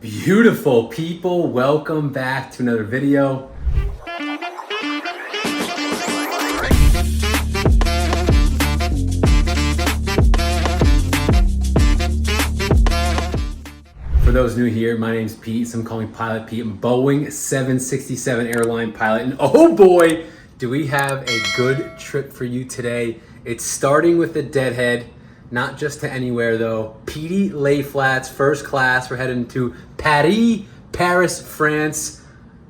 Beautiful people, welcome back to another video. For those new here, my name's Pete. Some call me Pilot Pete. I'm Boeing 767 airline pilot, and oh boy, do we have a good trip for you today. It's starting with the deadhead, not just to anywhere though. Petey Layflats, first class. We're heading to Paris, France.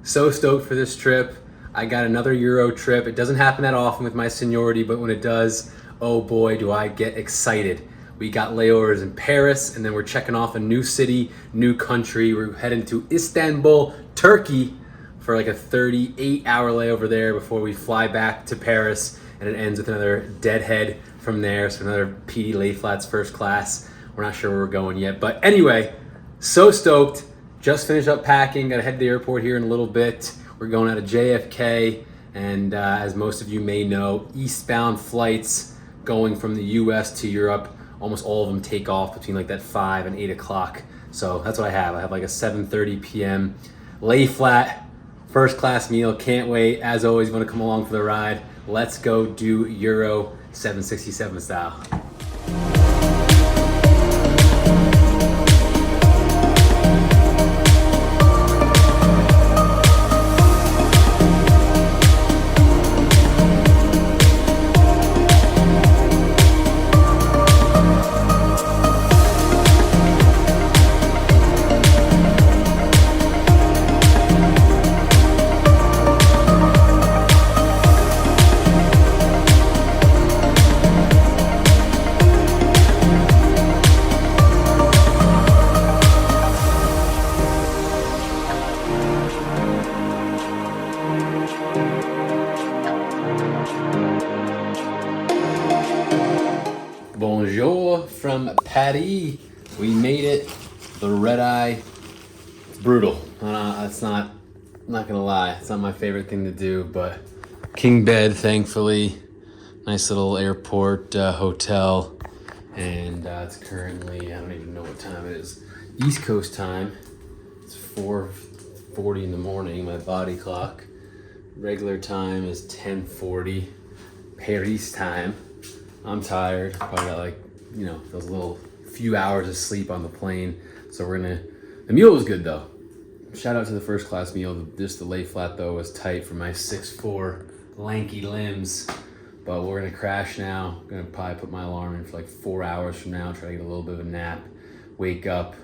So stoked for this trip. I got another Euro trip. It doesn't happen that often with my seniority, but when it does, oh boy, do I get excited. We got layovers in Paris, and then we're checking off a new city, new country. We're heading to Istanbul, Turkey, for like a 38-hour layover there before we fly back to Paris, and it ends with another deadhead from there, so another Petey Layflats first class. We're not sure where we're going yet, but anyway, so stoked. Just finished up packing, gotta head to the airport here in a little bit. We're going out of JFK, and as most of you may know, eastbound flights going from the US to Europe, almost all of them take off between like that 5 and 8 o'clock. So that's what I have. I have like a 7:30 p.m. lay flat, first class meal. Can't wait. As always, want to come along for the ride. Let's go do Euro 767 style. Bonjour from Paris. We made it. The red eye. It's brutal. It's not. I'm not gonna lie. It's not my favorite thing to do, but king bed, thankfully. Nice little airport hotel, and it's currently, I don't even know what time it is. East Coast time. It's 4:40 in the morning. My body clock. Regular time is 10:40. Paris time. I'm tired. Probably got like, those little few hours of sleep on the plane. So the meal was good though. Shout out to the first class meal. Just the lay flat though was tight for my 6'4" lanky limbs. But we're gonna crash now. I'm gonna probably put my alarm in for like 4 hours from now. Try to get a little bit of a nap. Wake up,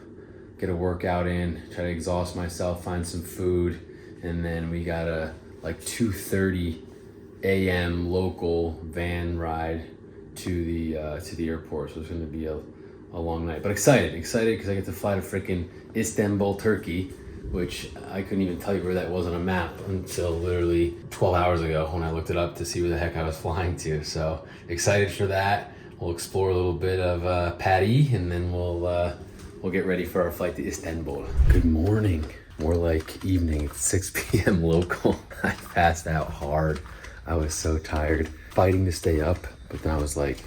get a workout in, try to exhaust myself, find some food. And then we got a like 2:30 a.m. local van ride to the airport, so it's going to be a long night, but excited because I get to fly to freaking Istanbul, Turkey, which I couldn't even tell you where that was on a map until literally 12 hours ago when I looked it up to see where the heck I was flying to. So excited for that. We'll explore a little bit of Paris, and then we'll get ready for our flight to Istanbul. Good morning, more like evening. It's 6 p.m. local. I passed out hard. I was so tired, fighting to stay up. But then I was like,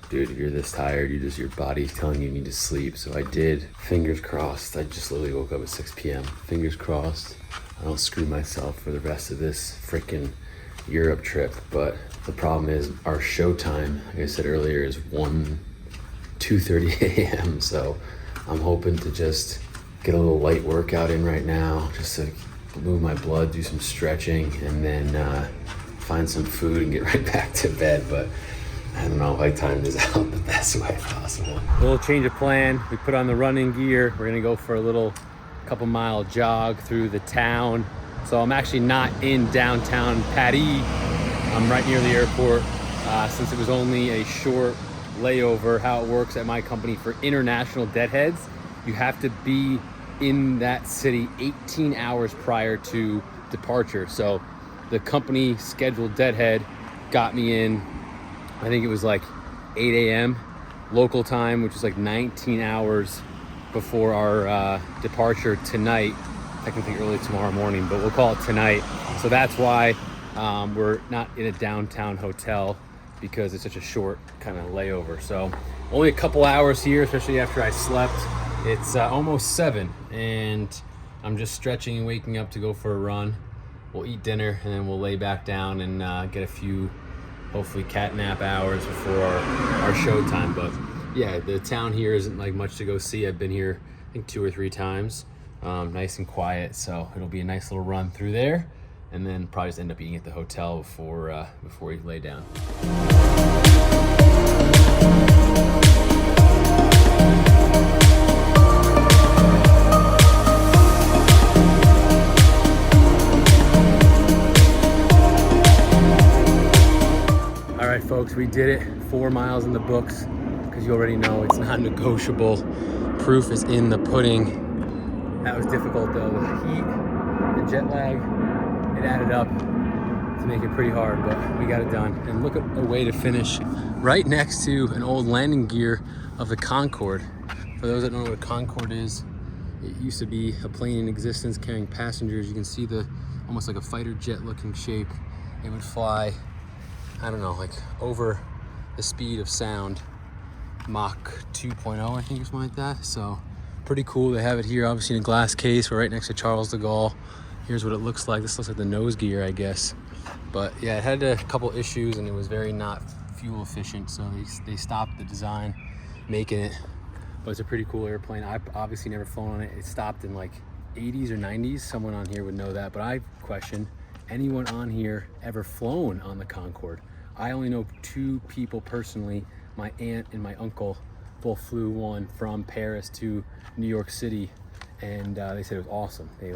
dude, if you're this tired, your body's telling you need to sleep. So I did. Fingers crossed. I just literally woke up at 6 p.m. Fingers crossed I don't screw myself for the rest of this freaking Europe trip. But the problem is our show time, like I said earlier, is 2:30 a.m. So I'm hoping to just get a little light workout in right now, just to move my blood, do some stretching, and then find some food and get right back to bed. But I don't know if I timed this out the best way possible. A little change of plan. We put on the running gear. We're gonna go for a little couple mile jog through the town. So I'm actually not in downtown Paris. I'm right near the airport. Since it was only a short layover, how it works at my company for international deadheads, you have to be in that city 18 hours prior to departure. So the company scheduled deadhead got me in, I think it was like 8 a.m. local time, which is like 19 hours before our departure tonight. Technically early tomorrow morning, but we'll call it tonight. So that's why we're not in a downtown hotel, because it's such a short kind of layover. So only a couple hours here, especially after I slept It's almost 7 and I'm just stretching and waking up to go for a run. We'll eat dinner and then we'll lay back down and get a few, hopefully, cat nap hours before our show time. But yeah, the town here isn't like much to go see. I've been here I think 2 or 3 times. Nice and quiet, so it'll be a nice little run through there, and then probably just end up eating at the hotel before we lay down. All right, folks, we did it. 4 miles in the books, because you already know it's not negotiable. Proof is in the pudding. That was difficult though. The heat, the jet lag, it added up to make it pretty hard, but we got it done. And look at a way to finish right next to an old landing gear of the Concorde. For those that don't know what a Concorde is, it used to be a plane in existence carrying passengers. You can see the almost like a fighter jet looking shape. It would fly, I don't know, like over the speed of sound, Mach 2.0, I think, or something like that. So pretty cool. They have it here, obviously, in a glass case. We're right next to Charles de Gaulle. Here's what it looks like. This looks like the nose gear, I guess. But yeah, it had a couple issues and it was very not fuel efficient. So they stopped the design, making it. But it's a pretty cool airplane. I've obviously never flown on it. It stopped in like 80s or 90s. Someone on here would know that. But I question, anyone on here ever flown on the Concorde? I only know 2 people personally. My aunt and my uncle both flew one from Paris to New York City, and they said it was awesome. It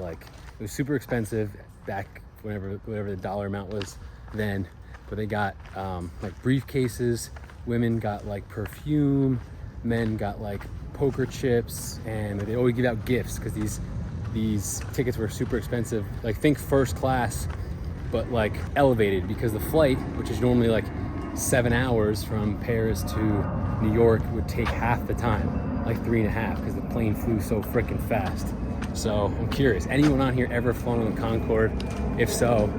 was super expensive back whatever the dollar amount was then, but they got like briefcases. Women got like perfume, men got like poker chips, and they always give out gifts because these tickets were super expensive. Like, think first class, but like elevated, because the flight, which is normally like 7 hours from Paris to New York, would take half the time, like 3.5, because the plane flew so freaking fast. So I'm curious, anyone on here ever flown on the Concorde? If so,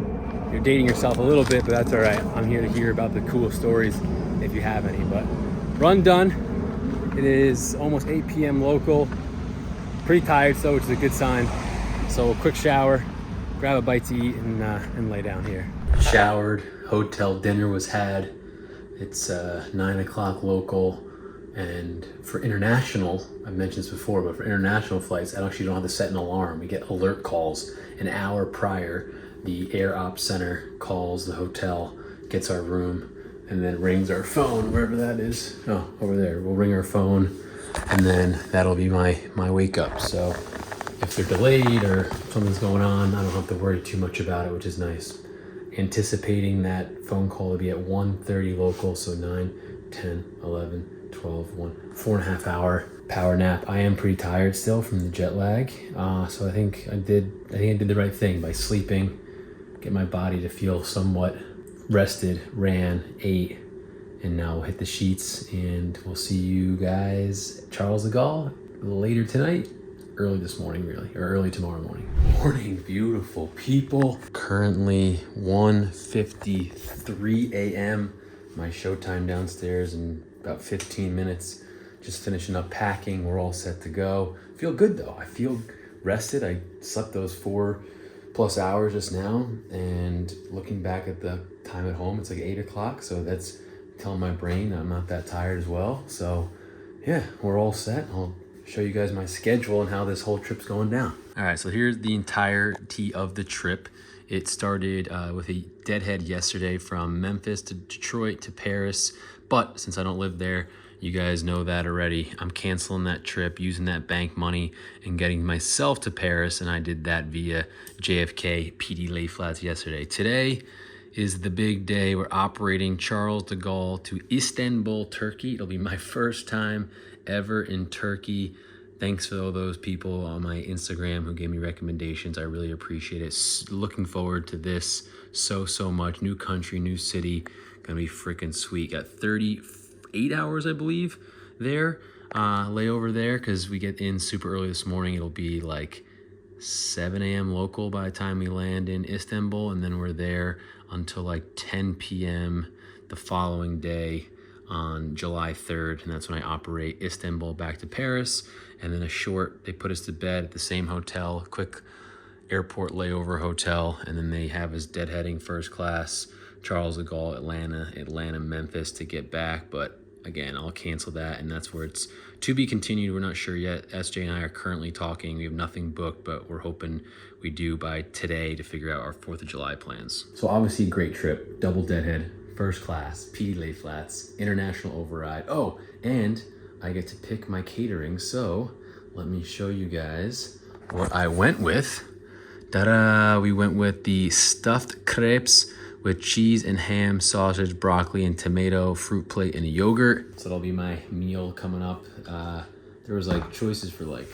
you're dating yourself a little bit, but that's all right. I'm here to hear about the cool stories if you have any. But run done. It is almost 8 p.m. local. Pretty tired, so which is a good sign. So a quick shower, grab a bite to eat, and lay down here. Showered, hotel dinner was had. It's 9 o'clock local, and for international, I've mentioned this before, but for international flights, I actually don't have to set an alarm. We get alert calls an hour prior. The Air Ops Center calls the hotel, gets our room, and then rings our phone, wherever that is. Oh, over there. We'll ring our phone, and then that'll be my wake up. So if they're delayed or something's going on, I don't have to worry too much about it, which is nice. Anticipating that phone call to be at 1:30 local, so 9, 10, 11, 12, 1, 4.5 hour power nap. I am pretty tired still from the jet lag, so I think I did the right thing by sleeping, get my body to feel somewhat rested, ran, ate, and now we'll hit the sheets, and we'll see you guys at Charles de Gaulle later tonight. Early this morning, really, or early tomorrow morning. Morning, beautiful people. Currently 1:53 a.m. My showtime downstairs in about 15 minutes. Just finishing up packing. We're all set to go. Feel good though. I feel rested. I slept those 4+ hours just now, and looking back at the time at home, it's like 8 o'clock. So that's telling my brain I'm not that tired as well. So yeah, we're all set. I'll show you guys my schedule and how this whole trip's going down. All right, so here's the entirety of the trip. It started with a deadhead yesterday from Memphis to Detroit to Paris, but since I don't live there, you guys know that already. I'm canceling that trip, using that bank money, and getting myself to Paris, and I did that via JFK Petey Layflats yesterday. Today is the big day. We're operating Charles de Gaulle to Istanbul, Turkey. It'll be my first time ever in Turkey. Thanks for all those people on my Instagram who gave me recommendations. I really appreciate it. Looking forward to this so much. New country, new city. Gonna be freaking sweet. Got 38 hours, I believe, there. Layover there, because we get in super early this morning. It'll be like 7 a.m. local by the time we land in Istanbul, and then we're there until like 10 p.m. the following day. on July 3rd, and that's when I operate Istanbul back to Paris, and then they put us to bed at the same hotel, quick airport layover hotel, and then they have us deadheading first class, Charles de Gaulle, Atlanta, Memphis to get back. But again, I'll cancel that, and that's where it's to be continued. We're not sure yet. SJ and I are currently talking. We have nothing booked, but we're hoping we do by today to figure out our 4th of July plans. So obviously, great trip, double deadhead, first class, Petey Layflats, international override. Oh, and I get to pick my catering. So let me show you guys what I went with. Ta-da! We went with the stuffed crepes with cheese and ham, sausage, broccoli, and tomato, fruit plate, and a yogurt. So that'll be my meal coming up. There was like choices for like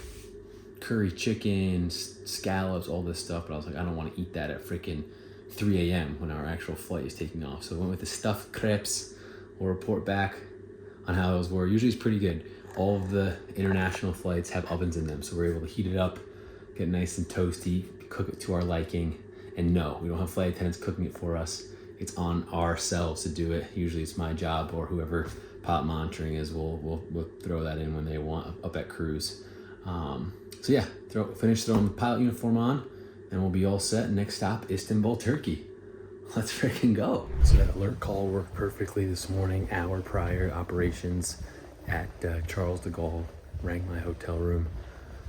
curry chicken, scallops, all this stuff, but I was like, I don't want to eat that at freaking 3 a.m. when our actual flight is taking off. So I went with the stuffed crepes. We'll report back on how those were. Usually it's pretty good. All of the international flights have ovens in them, so we're able to heat it up, get nice and toasty, cook it to our liking. And no, we don't have flight attendants cooking it for us. It's on ourselves to do it. Usually it's my job, or whoever pilot monitoring is, we'll throw that in when they want up at cruise. So yeah, finish throwing the pilot uniform on, and we'll be all set. Next stop, Istanbul, Turkey. Let's freaking go. So that alert call worked perfectly this morning, hour prior. Operations at Charles de Gaulle rang my hotel room,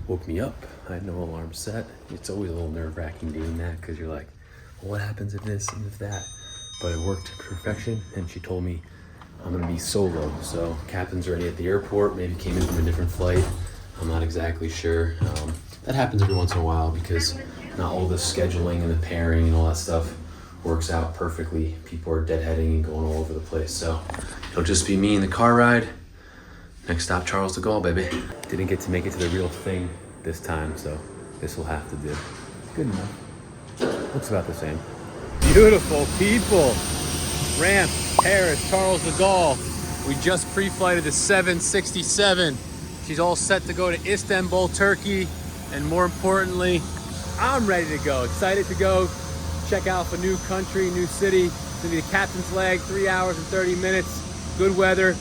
woke me up. I had no alarm set. It's always a little nerve-wracking doing that, because you're like, well, what happens if this and if that? But it worked to perfection, and she told me I'm gonna be solo. So captain's already at the airport, maybe came in from a different flight. I'm not exactly sure. That happens every once in a while, because not all the scheduling and the pairing and all that stuff works out perfectly. People are deadheading and going all over the place. So it'll just be me in the car ride. Next stop, Charles de Gaulle, baby. Didn't get to make it to the real thing this time, so this will have to do. Good enough. Looks about the same. Beautiful people. Ramp, Paris, Charles de Gaulle. We just pre-flighted the 767. She's all set to go to Istanbul, Turkey. And more importantly, I'm ready to go. Excited to go check out a new country, new city. It's gonna be the captain's leg, 3 hours and 30 minutes. Good weather.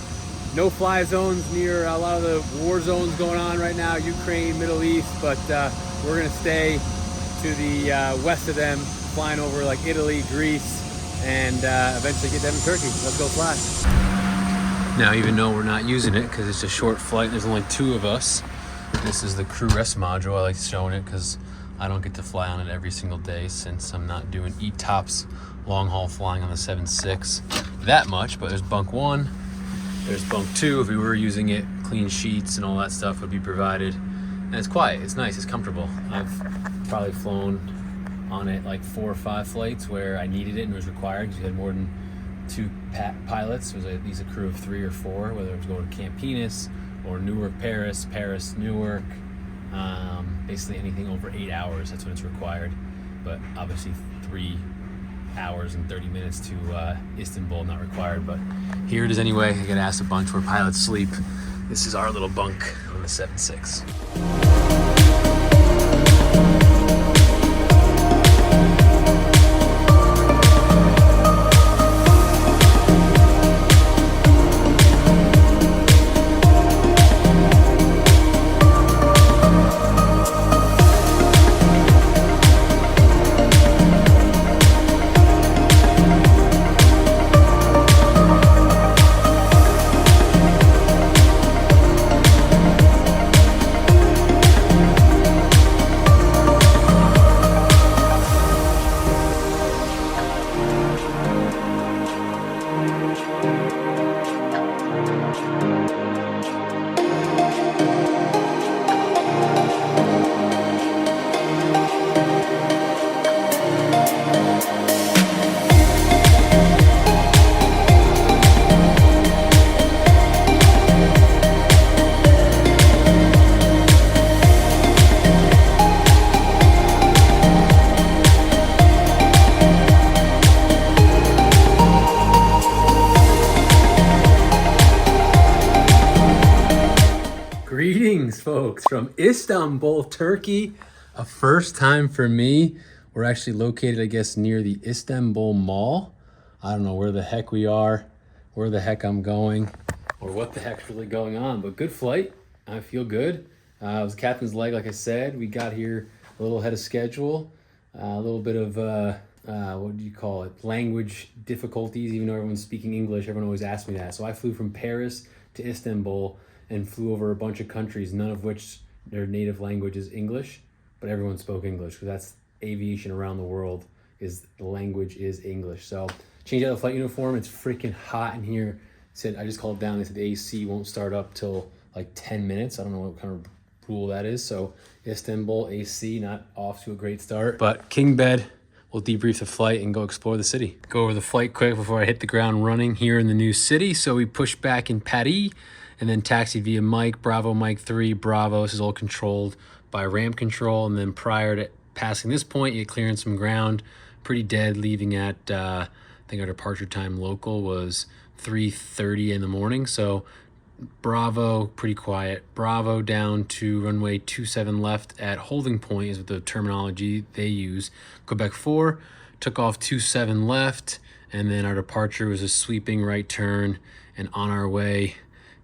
No fly zones near a lot of the war zones going on right now, Ukraine, Middle East, but we're gonna stay to the west of them, flying over like Italy, Greece, and eventually get them in Turkey. Let's go fly. Now, even though we're not using it because it's a short flight, there's only 2 of us. This is the crew rest module. I like showing it because I don't get to fly on it every single day, since I'm not doing ETOPS long haul flying on the 7.6 that much. But there's bunk 1. There's bunk 2. If we were using it, clean sheets and all that stuff would be provided. And it's quiet, it's nice, it's comfortable. I've probably flown on it like 4 or 5 flights where I needed it and it was required, because you had more than 2 pilots. It was at least a crew of 3 or 4, whether it was going to Campinas or Newark, Paris, Paris, Newark. Basically anything over 8 hours, that's when it's required. But obviously 3 hours and 30 minutes to Istanbul, not required, but here it is anyway. I get asked a bunch where pilots sleep. This is our little bunk on the 7.6. Greetings, folks, from Istanbul, Turkey. A first time for me. We're actually located, I guess, near the Istanbul Mall. I don't know where the heck we are. where the heck I'm going or what the heck's really going on. But good flight. I feel good. It was captain's leg, like I said. We got here a little ahead of schedule. A little bit of, what do you call it? Language difficulties, even though everyone's speaking English. Everyone always asks me that. So I flew from Paris to Istanbul and flew over a bunch of countries, none of which their native language is English, but everyone spoke English, because that's aviation around the world, is the language is English. So changed out the flight uniform. It's freaking hot in here. Said I just called down. They said the AC won't start up till like 10 minutes. I don't know what kind of rule that is. So Istanbul AC not off to a great start. But king bed, we'll debrief the flight and go explore the city. Go over the flight quick before I hit the ground running here in the new city. So we push back in Paris and then taxi via Mike, Bravo, Mike 3, Bravo. This is all controlled by ramp control. And then prior to passing this point, you get clearance from ground. Pretty dead, leaving at, I think our departure time local was 3:30 in the morning. So Bravo, pretty quiet. Bravo down to runway 27 left at holding point is what the terminology they use. Quebec 4, took off 27 left, and then our departure was a sweeping right turn and on our way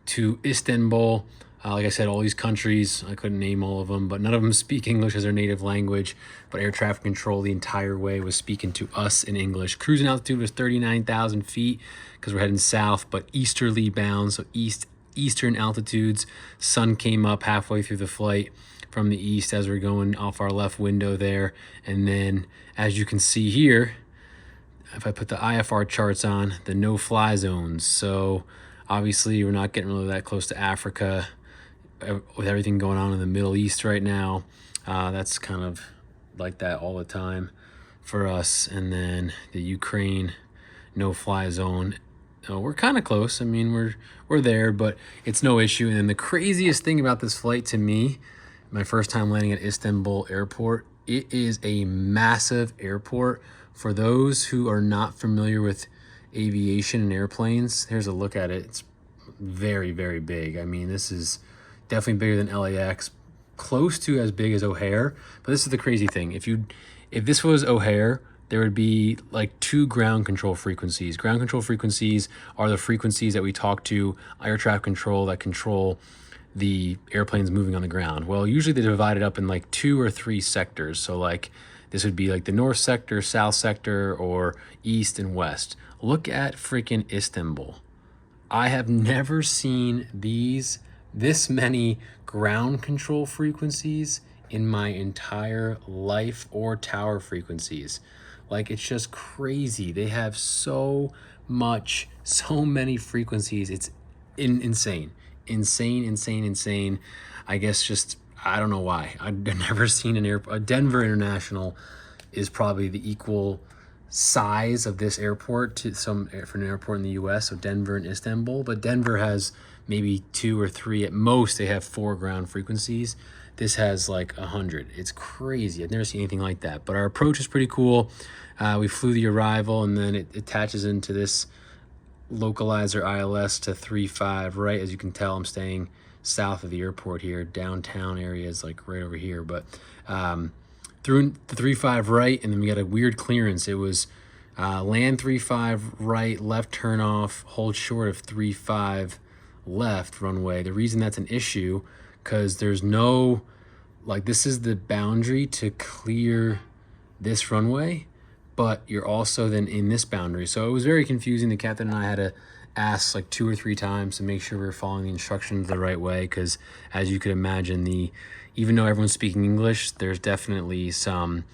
to Istanbul. Like I said, all these countries, I couldn't name all of them, but none of them speak English as their native language. But air traffic control the entire way was speaking to us in English. Cruising altitude was 39,000 feet because we're heading south, but easterly bound, so eastern altitudes. Sun came up halfway through the flight from the east as we're going off our left window there. And then, as you can see here, if I put the IFR charts on, the no-fly zones. So obviously we're not getting really that close to Africa with everything going on in the Middle East right now. That's kind of like that all the time for us. And then the Ukraine no-fly zone. We're kind of close. I mean, we're there, but it's no issue. And then the craziest thing about this flight to me, my first time landing at Istanbul airport, it is a massive airport. For those who are not familiar with aviation and airplanes, here's a look at it. It's very, very big. I mean, this is definitely bigger than LAX, close to as big as O'Hare. But this is the crazy thing. If this was O'Hare, there would be like 2 ground control frequencies. Ground control frequencies are the frequencies that we talk to air traffic control that control the airplanes moving on the ground. Well, usually they're divided up in like 2 or 3 sectors. So like this would be like the north sector, south sector, or east and west. Look at freaking Istanbul. I have never seen this many ground control frequencies in my entire life, or tower frequencies. Like, it's just crazy. They have so many frequencies. It's insane. I guess just, I don't know why. I've never seen an airport. Denver International is probably the equal size of this airport to for an airport in the US, so Denver and Istanbul. But Denver has maybe 2 or 3 at most. They have 4 ground frequencies. This has like 100. It's crazy. I've never seen anything like that. But our approach is pretty cool. We flew the arrival, and then it attaches into this localizer ILS to 3.5 right. As you can tell, I'm staying south of the airport here. Downtown area is like right over here. But through the 3.5 right, and then we got a weird clearance. It was land 3.5 right, left turn off, hold short of 3.5 left runway. The reason that's an issue, because there's no, like, this is the boundary to clear this runway, but you're also then in this boundary. So it was very confusing. The captain and I had to ask like 2 or 3 times to make sure we were following the instructions the right way, because as you could imagine, even though everyone's speaking English, there's definitely some,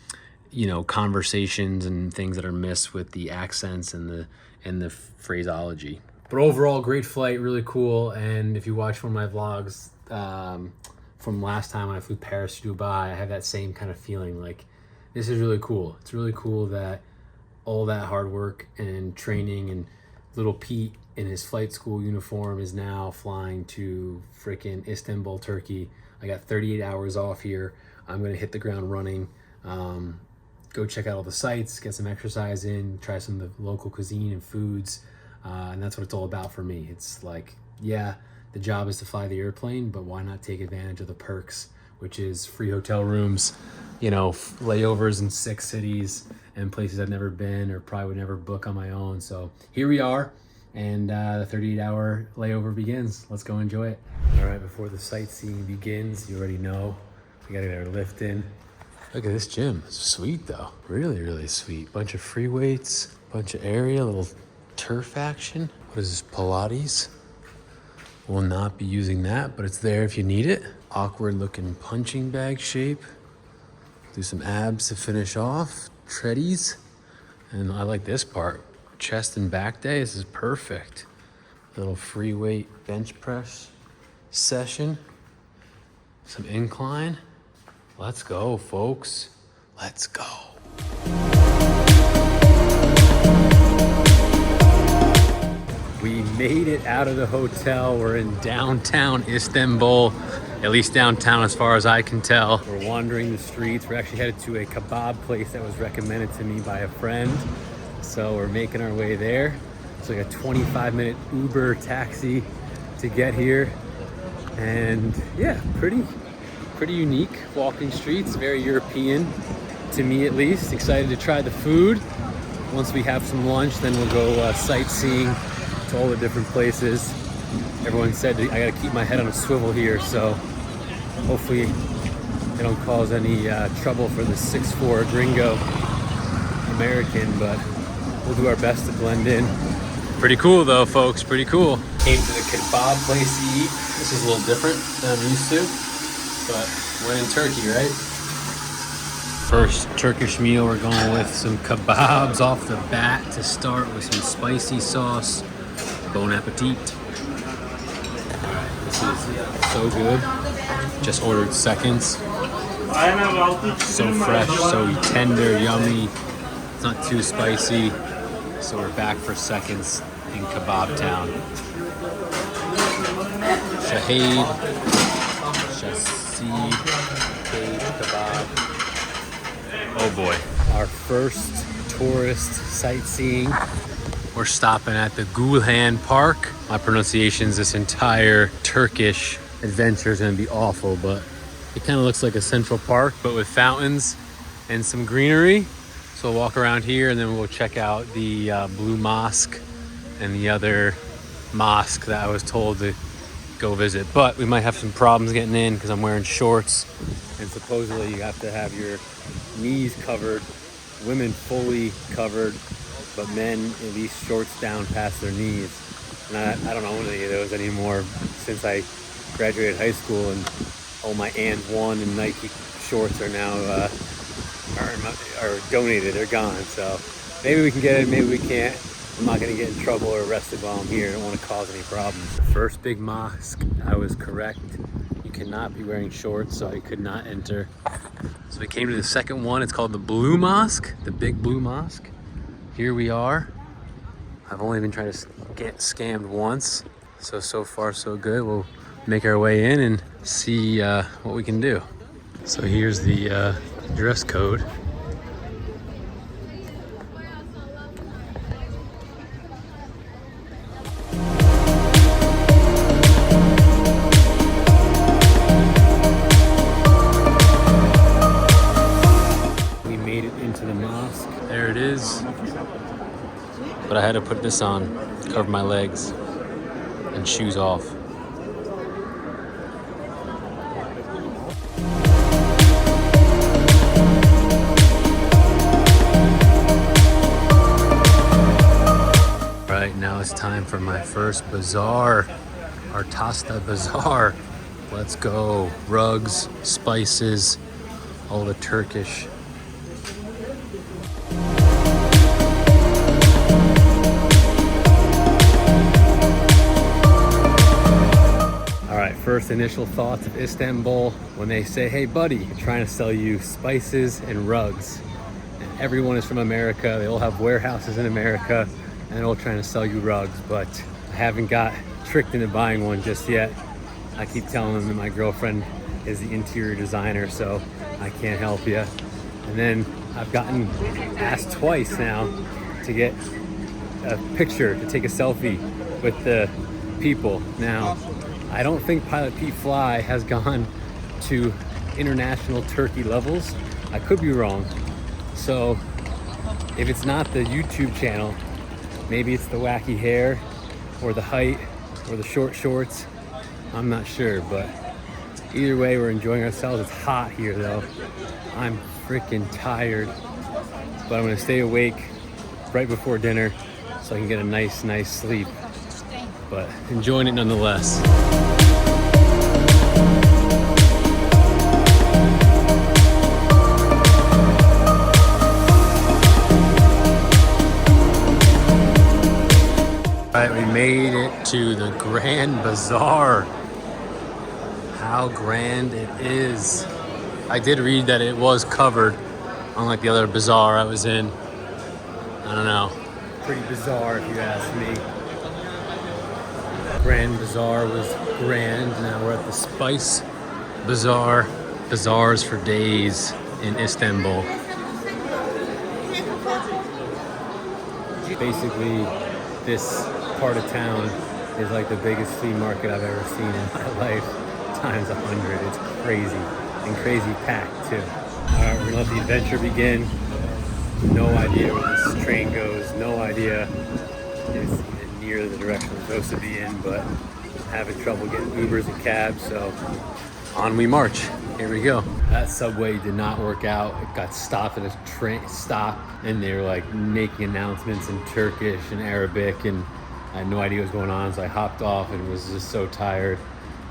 conversations and things that are missed with the accents and the phraseology. But overall, great flight, really cool. And if you watch one of my vlogs from last time when I flew Paris to Dubai, I have that same kind of feeling. Like, this is really cool. It's really cool that all that hard work and training, and little Pete in his flight school uniform is now flying to freaking Istanbul, Turkey. I got 38 hours off here. I'm gonna hit the ground running. Go check out all the sites, get some exercise in, try some of the local cuisine and foods. And that's what it's all about for me. It's like, yeah, the job is to fly the airplane, but why not take advantage of the perks, which is free hotel rooms, layovers in 6 cities and places I've never been or probably would never book on my own. So here we are and the 38-hour layover begins. Let's go enjoy it. All right, before the sightseeing begins, you already know, we gotta get our lift in. Look at this gym, it's sweet though. Really, really sweet. Bunch of free weights, bunch of area, little turf action. What is this, Pilates? Will not be using that, but it's there if you need it. Awkward looking punching bag shape. Do some abs to finish off, treadies. And I like this part, chest and back day, this is perfect. Little free weight bench press session. Some incline. Let's go, folks. Let's go. We made it out of the hotel. We're in downtown Istanbul, at least downtown as far as I can tell. We're wandering the streets. We're actually headed to a kebab place that was recommended to me by a friend. So we're making our way there. It's like a 25-minute Uber taxi to get here. And yeah, pretty unique walking streets, very European to me at least. Excited to try the food. Once we have some lunch, then we'll go sightseeing to all the different places. Everyone said I gotta keep my head on a swivel here, so hopefully they don't cause any trouble for the 6'4" gringo American, but we'll do our best to blend in. Pretty cool though, folks, pretty cool. Came to the kebab place to eat. This is a little different than I'm used to, but we're in Turkey, right? First Turkish meal, we're going with some kebabs off the bat to start with some spicy sauce. Bon appetit. Alright, this is so good. Just ordered seconds. So fresh, so tender, yummy. It's not too spicy. So we're back for seconds in Kebab Town. Shahid Kebab. Oh boy. Our first tourist sightseeing. We're stopping at the Gulhan Park. My pronunciations this entire Turkish adventure is gonna be awful, but it kind of looks like a central park, but with fountains and some greenery. So we'll walk around here and then we'll check out the Blue Mosque and the other mosque that I was told to go visit. But we might have some problems getting in because I'm wearing shorts, and supposedly you have to have your knees covered, women fully covered, but men at least shorts down past their knees. And I don't own any of those anymore since I graduated high school, and all my And One and Nike shorts are now are donated, they're gone. So maybe we can get it, maybe we can't. I'm not gonna get in trouble or arrested while I'm here. I don't wanna cause any problems. First big mosque, I was correct. You cannot be wearing shorts, so I could not enter. So we came to the second one. It's called the Blue Mosque, the Big Blue Mosque. Here we are. I've only been trying to get scammed once. So far so good. We'll make our way in and see what we can do. So here's the dress code. We made it into the mosque. There it is. But I had to put this on, cover my legs, and shoes off. Right, now it's time for my first bazaar, our Tasta Bazaar. Let's go. Rugs, spices, all the Turkish. First initial thoughts of Istanbul when they say, hey buddy, we're trying to sell you spices and rugs. And everyone is from America, they all have warehouses in America, and they're all trying to sell you rugs, but I haven't got tricked into buying one just yet. I keep telling them that my girlfriend is the interior designer, so I can't help you. And then I've gotten asked twice now to get a picture, to take a selfie with the people. Now, I don't think Pilot Pete Fly has gone to international Turkey levels. I could be wrong. So if it's not the YouTube channel, maybe it's the wacky hair, or the height or the short shorts. I'm not sure, but either way, we're enjoying ourselves. It's hot here though. I'm freaking tired, but I'm gonna stay awake right before dinner so I can get a nice sleep, but enjoying it nonetheless. All right, we made it to the Grand Bazaar. How grand it is. I did read that it was covered, unlike the other bazaar I was in. I don't know. Pretty bizarre if you ask me. Grand Bazaar was grand. Now we're at the Spice Bazaar. Bazaars for days in Istanbul. Basically, this part of town is like the biggest flea market I've ever seen in my life, times 100. It's crazy, and crazy packed too. All right, we're gonna let the adventure begin. No idea where this train goes, no idea it's even near the direction we're supposed to be in, but having trouble getting Ubers and cabs, so on we march. Here we go. That subway did not work out. It got stopped at a train stop, and they were like making announcements in Turkish and Arabic, and I had no idea what was going on, so I hopped off and was just so tired.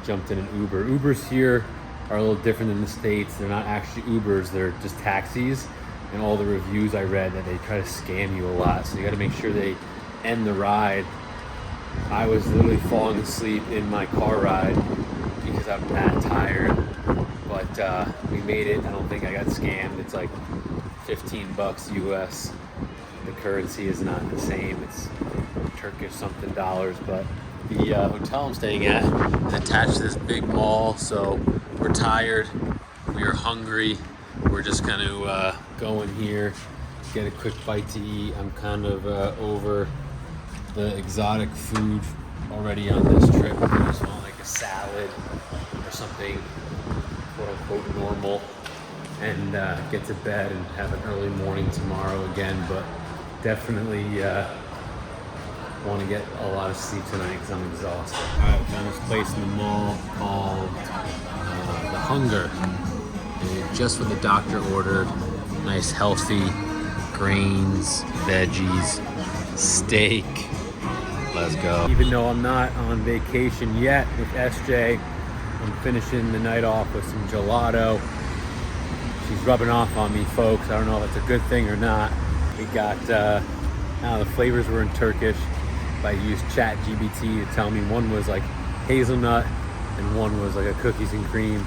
Jumped in an Uber. Ubers here are a little different than the States. They're not actually Ubers, they're just taxis. And all the reviews I read that they try to scam you a lot, so you gotta make sure they end the ride. I was literally falling asleep in my car ride because I'm that tired. But we made it. I don't think I got scammed. It's like 15 bucks US. The currency is not the same. It's Turkish something dollars, but the hotel I'm staying at is attached to this big mall, so we're tired, we are hungry. We're just gonna go in here, get a quick bite to eat. I'm kind of over the exotic food already on this trip. I just want like a salad or something quote unquote normal, and get to bed and have an early morning tomorrow again, but definitely want to get a lot of sleep tonight because I'm exhausted. All right, we found this place in the mall called The Hunger. And just what the doctor ordered. Nice healthy grains, veggies, steak. Let's go. Even though I'm not on vacation yet with SJ, I'm finishing the night off with some gelato. She's rubbing off on me, folks. I don't know if that's a good thing or not. We got, the flavors were in Turkish. I used ChatGPT to tell me one was like hazelnut and one was like a cookies and cream.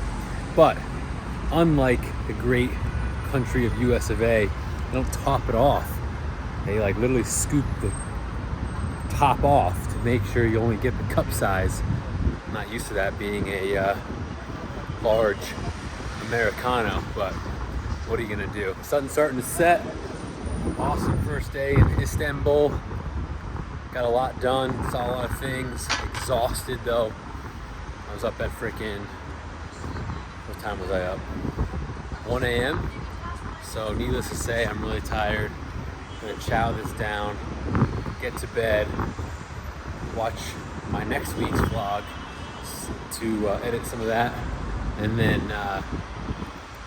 But unlike the great country of US of A, they don't top it off. They like literally scoop the top off to make sure you only get the cup size. I'm not used to that being a large Americano, but what are you gonna do? Sun's starting to set. Awesome first day in Istanbul. Got a lot done, saw a lot of things. Exhausted though. I was up at freaking, what time was I up? 1 a.m. So needless to say, I'm really tired. I'm gonna chow this down, get to bed, watch my next week's vlog to edit some of that, and then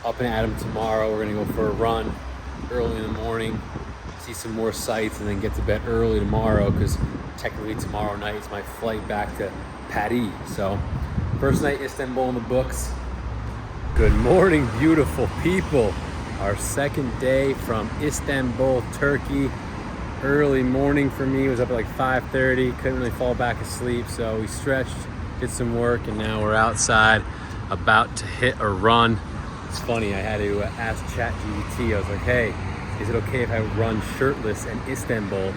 up and at 'em tomorrow. We're gonna go for a run early in the morning, see some more sights, and then get to bed early tomorrow because technically tomorrow night is my flight back to Paris. So first night Istanbul in the books. Good morning, beautiful people. Our second day from Istanbul, Turkey. Early morning for me. It was up at like 5:30. Couldn't really fall back asleep, so we stretched, did some work, and now we're outside about to hit a run. It's funny, I had to ask ChatGPT. I was like, hey, is it okay if I run shirtless in Istanbul?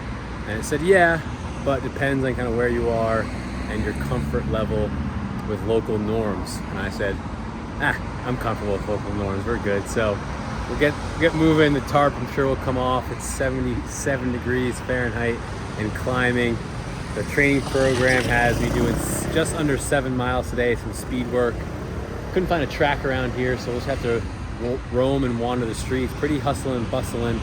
And it said, yeah, but depends on kind of where you are and your comfort level with local norms. And I said, I'm comfortable with local norms, we're good. So we'll get moving. The tarp I'm sure will come off. It's 77 degrees Fahrenheit and climbing. The training program has me doing just under 7 miles today, some speed work. Couldn't find a track around here, so we'll just have to roam and wander the streets. Pretty hustling and bustling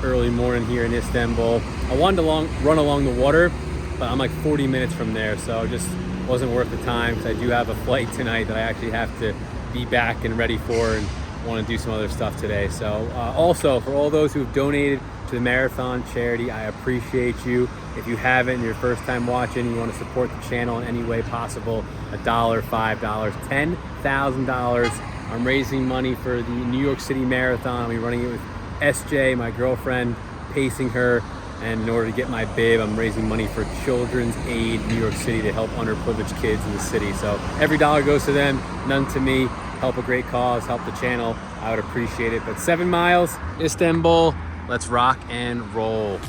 early morning here in Istanbul. I wanted to run along the water, but I'm like 40 minutes from there, so it just wasn't worth the time because I do have a flight tonight that I actually have to be back and ready for, and want to do some other stuff today. So also, for all those who've donated to the marathon charity, I appreciate you. If you haven't, your first time watching, you want to support the channel in any way possible, $1, $5, $10,000. I'm raising money for the New York City Marathon. I'll be running it with SJ, my girlfriend, pacing her. And in order to get my bib, I'm raising money for Children's Aid New York City to help underprivileged kids in the city. So every dollar goes to them, none to me. Help a great cause, help the channel. I would appreciate it. But 7 miles, Istanbul, let's rock and roll.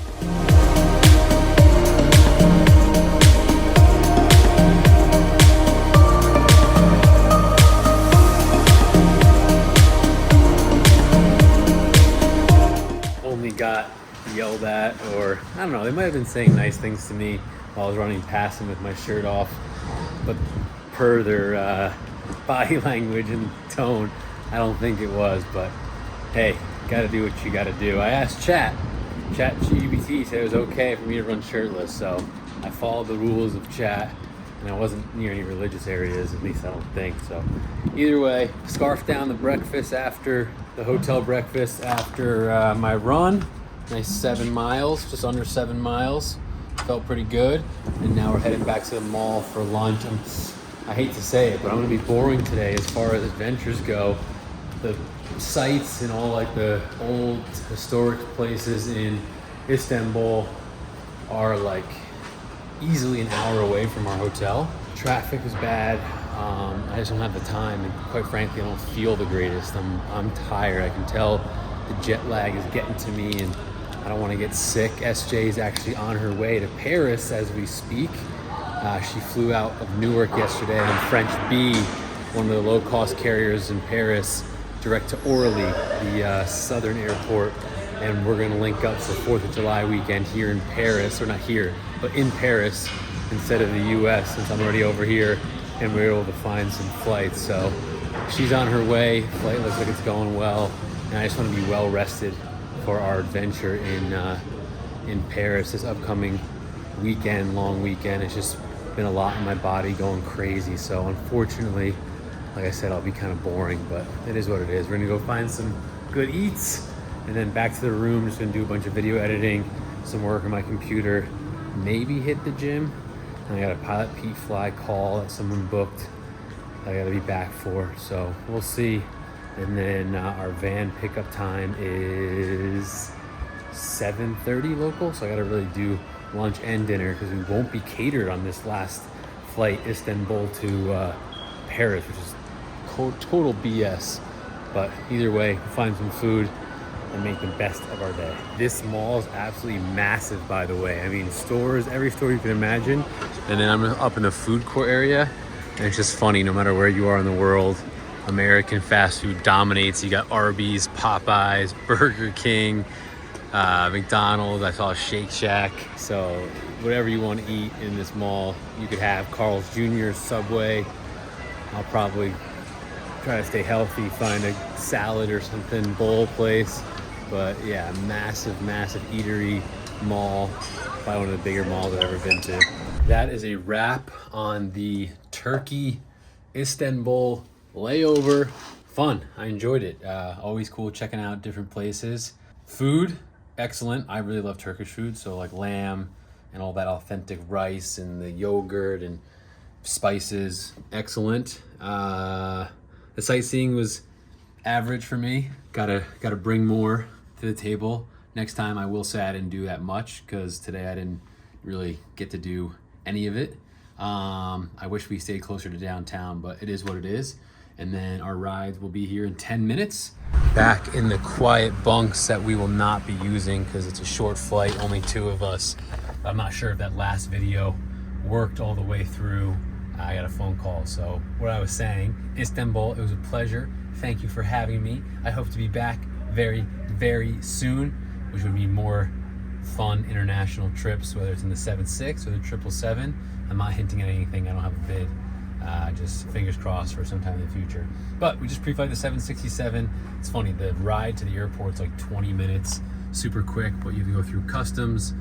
Only got yelled at, or I don't know, they might have been saying nice things to me while I was running past them with my shirt off, but per their body language and tone, I don't think it was. But hey, gotta do what you gotta do. I asked ChatGPT said it was okay for me to run shirtless, so I followed the rules of chat, and I wasn't near any religious areas, at least I don't think. So either way, scarfed down the breakfast after the hotel breakfast after my run. Nice 7 miles, just under 7 miles. Felt pretty good. And now we're heading back to the mall for lunch. I hate to say it, but I'm gonna be boring today as far as adventures go. The sites and all like the old historic places in Istanbul are like easily an hour away from our hotel. Traffic is bad. I just don't have the time, and quite frankly, I don't feel the greatest. I'm tired. I can tell the jet lag is getting to me, and I don't want to get sick. SJ is actually on her way to Paris as we speak. She flew out of Newark yesterday on French B, one of the low-cost carriers in Paris, direct to Orly, the southern airport, and we're going to link up for 4th of July weekend here in Paris, or not here, but in Paris instead of the US, since I'm already over here, and we're able to find some flights. So she's on her way. Flight looks like it's going well, and I just want to be well rested for our adventure in Paris this upcoming weekend, long weekend. It's just been a lot in my body, going crazy. So unfortunately, like I said, I'll be kind of boring, but it is what it is. We're gonna go find some good eats, and then back to the room. Just gonna do a bunch of video editing, some work on my computer, maybe hit the gym. And I got a Pilot Pete fly call that someone booked that I gotta be back for, so we'll see. And then our van pickup time is 7:30 local, so I gotta really do lunch and dinner because we won't be catered on this last flight, Istanbul to Paris, which is total BS. But either way, we'll find some food and make the best of our day. This mall is absolutely massive, by the way. I mean, stores, every store you can imagine. And then I'm up in the food court area, and it's just funny, no matter where you are in the world, American fast food dominates. You got Arby's, Popeyes, Burger King, McDonald's. I saw a Shake Shack. So whatever you want to eat in this mall, you could have. Carl's Jr., Subway. I'll probably try to stay healthy, find a salad or something, bowl place. But yeah, massive eatery mall. Probably one of the bigger malls I've ever been to. That is a wrap on the Turkey Istanbul layover. Fun. I enjoyed it. Always cool checking out different places. Food, excellent. I really love Turkish food, so like lamb and all that authentic rice and the yogurt and spices, excellent. The sightseeing was average for me. Gotta bring more to the table. Next time I will say I didn't do that much because today I didn't really get to do any of it. I wish we stayed closer to downtown, but it is what it is. And then our rides will be here in 10 minutes. Back in the quiet bunks that we will not be using because it's a short flight, only 2 of us. I'm not sure if that last video worked all the way through. I got a phone call. So what I was saying, Istanbul, it was a pleasure. Thank you for having me. I hope to be back very, very soon, which would mean more fun international trips, whether it's in the 767 or the 777. I'm not hinting at anything. I don't have a bid. Just fingers crossed for sometime in the future. But we just pre-flight the 767. It's funny, the ride to the airport's like 20 minutes, super quick, but you have to go through customs.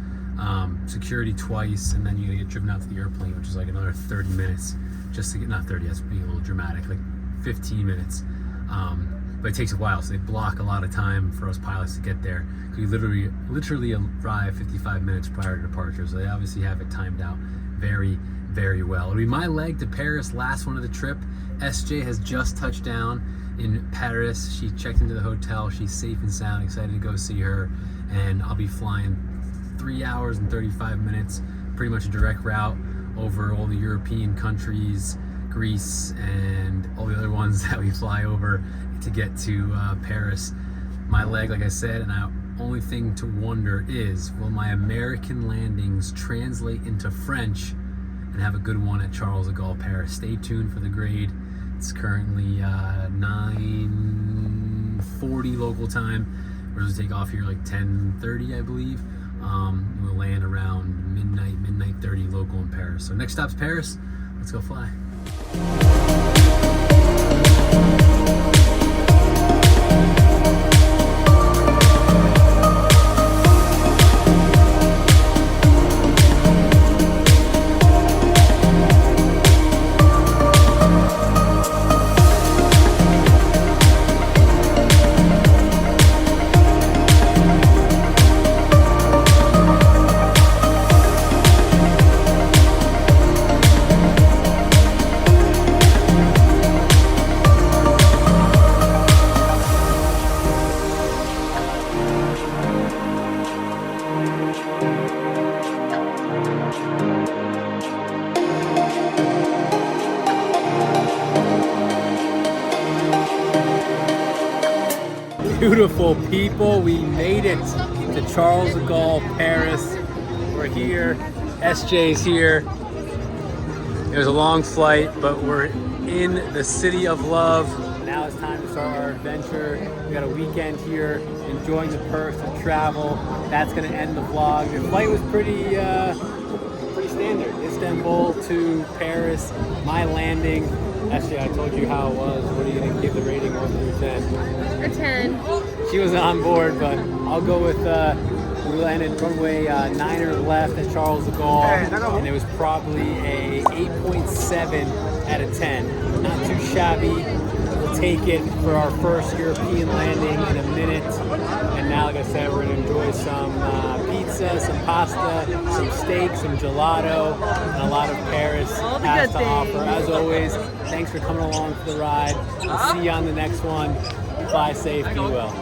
security twice, and then you gotta get driven out to the airplane, which is like another 30 minutes just to get, not 30, that's being a little dramatic, like 15 minutes. But it takes a while, so they block a lot of time for us pilots to get there. We literally arrive 55 minutes prior to departure, so they obviously have it timed out very, very well. It'll be my leg to Paris, last one of the trip. SJ has just touched down in Paris. She checked into the hotel. She's safe and sound, excited to go see her. And I'll be flying 3 hours and 35 minutes, pretty much a direct route over all the European countries, Greece, and all the other ones that we fly over to get to Paris. My leg, like I said, and the only thing to wonder is, will my American landings translate into French and have a good one at Charles de Gaulle, Paris? Stay tuned for the grade. It's currently 9:40 local time. We're supposed to take off here like 10:30, I believe. We'll land around midnight 30 local in Paris. So next stop's Paris. Let's go fly. Beautiful people, we made it to Charles de Gaulle, Paris. We're here, SJ's here. It was a long flight, but we're in the city of love. Now it's time to start our adventure. We got a weekend here, enjoying the perks of travel. That's gonna end the vlog. The flight was pretty standard. Istanbul to Paris, my landing. Actually, I told you how it was. What are you gonna give the rating 1 through 10? A 10. She was on board, but I'll go with, we landed runway 9 left at Charles de Gaulle, and it was probably a 8.7 out of 10. Not too shabby. We'll take it for our first European landing in a minute. And now, like I said, we're gonna enjoy some pizza, some pasta, some steak, some gelato, and a lot of Paris has to offer. As always, thanks for coming along for the ride. We'll see you on the next one. Fly safe, be well.